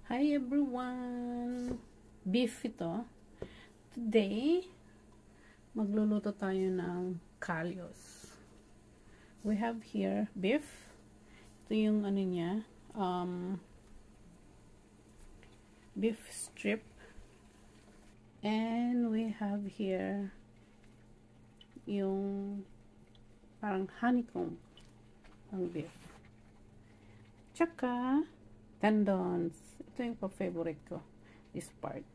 Hi everyone! Beef ito. Today, magluluto tayo ng kalyos. We have here beef. Ito yung ano niya, beef strip. And we have here yung parang honeycomb ng beef. Tsaka tendons. Ito yung pa-favorite ko. This part.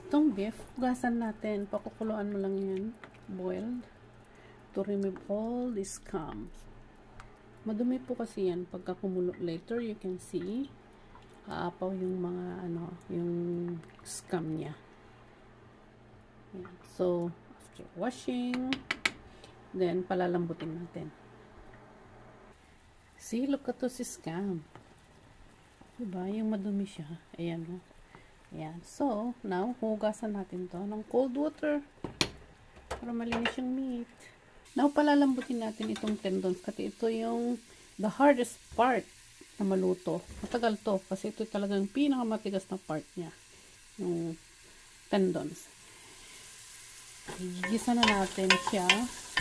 Itong beef, hugasan natin. Pakukuluan mo lang yan. Boiled. To remove all the scum. Madumi po kasi yan. Pagka kumulo later, you can see aapaw yung mga yung scum niya. Yan. So, after washing, then palalambutin natin. See, look at this scum. Diba? Yung madumi siya. Ayan, no? Ayan. So, now, hugasan natin to ng cold water para malinis yung meat. Now, palalambutin natin itong tendons kasi ito yung the hardest part na maluto. Matagal to kasi ito talagang pinakamatigas na part niya. Yung tendons. Gigisa na natin siya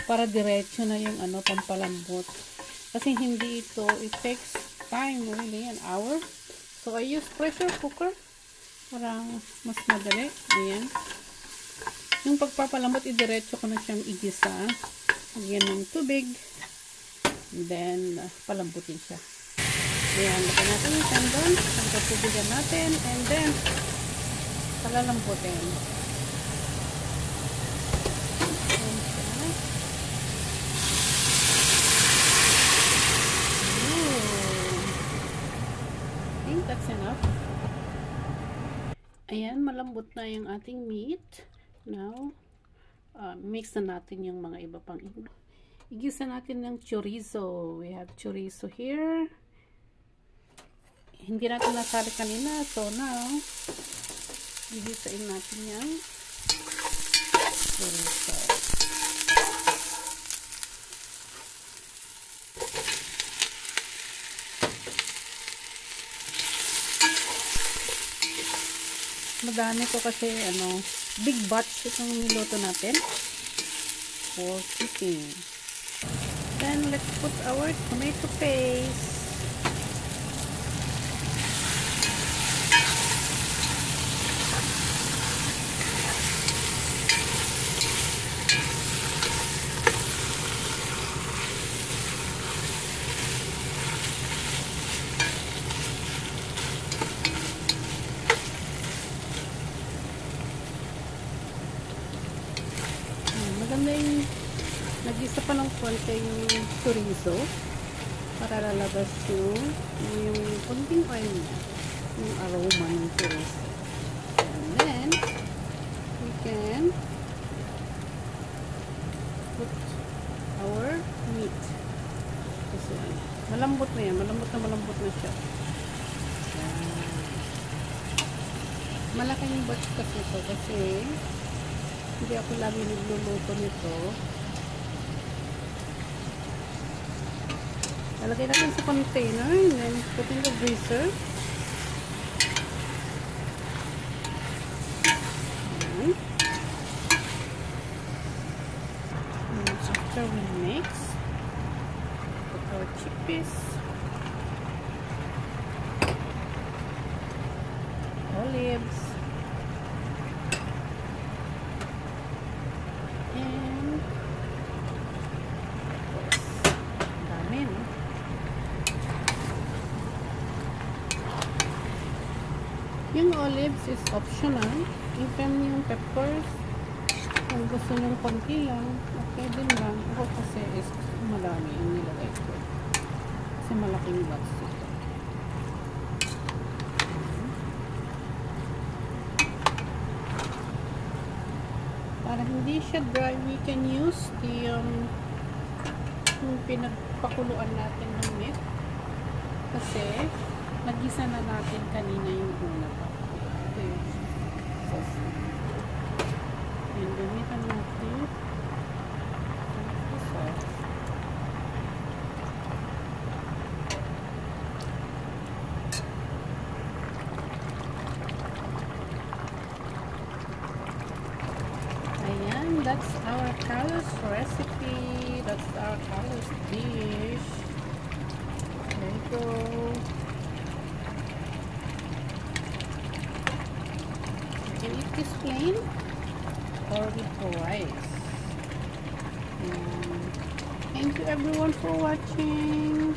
para diretso na yung pampalambot. Kasi hindi ito, it takes time, really, an hour. So, I use pressure cooker para mas madali. Ayan. Yung pagpapalambot, idiretso ko na siyang igisa. Lagyan ng tubig. And then, palambutin siya. Ayan. Lagyan natin yung tendon. Pagkatubigan natin. And then, palalambutin. That's enough. Ayan, malambot na yung ating meat. Now, mix na natin yung mga iba pang igisa natin ng chorizo. We have chorizo here. Hindi natin nasali kanina. So now, igisain natin yung chorizo. Madami ko kasi big batch itong niluto natin for cooking. Then let's put our tomato paste. Maganda yung nag-isa pa ng konti yung chorizo para lalabas yung konting oil niya, yung aroma ng chorizo. And then we can put our meat. This one. Malambot na yan. Malambot na siya. Malaki yung batch kasi ito kasi hindi ako lagi nagluluto nito. Lalagay natin sa container and then put in the freezer. And after we mix, put our chickpeas, olives, yung olives is optional. Even yung peppers, kung gusto nyo konti lang, okay din lang. Ako kasi is marami yung nilagay ko. Kasi malaking batch ito. Para hindi siya dry, we can use the yung pinagpakuluan natin ng meat. Kasi nagisa na natin kanina yung una pa. Ito yung sauce. And gamitan natin ito sauce. that's our Carlos recipe. That's our Carlos dish. There you go. You can eat this plain or with rice. And thank you everyone for watching.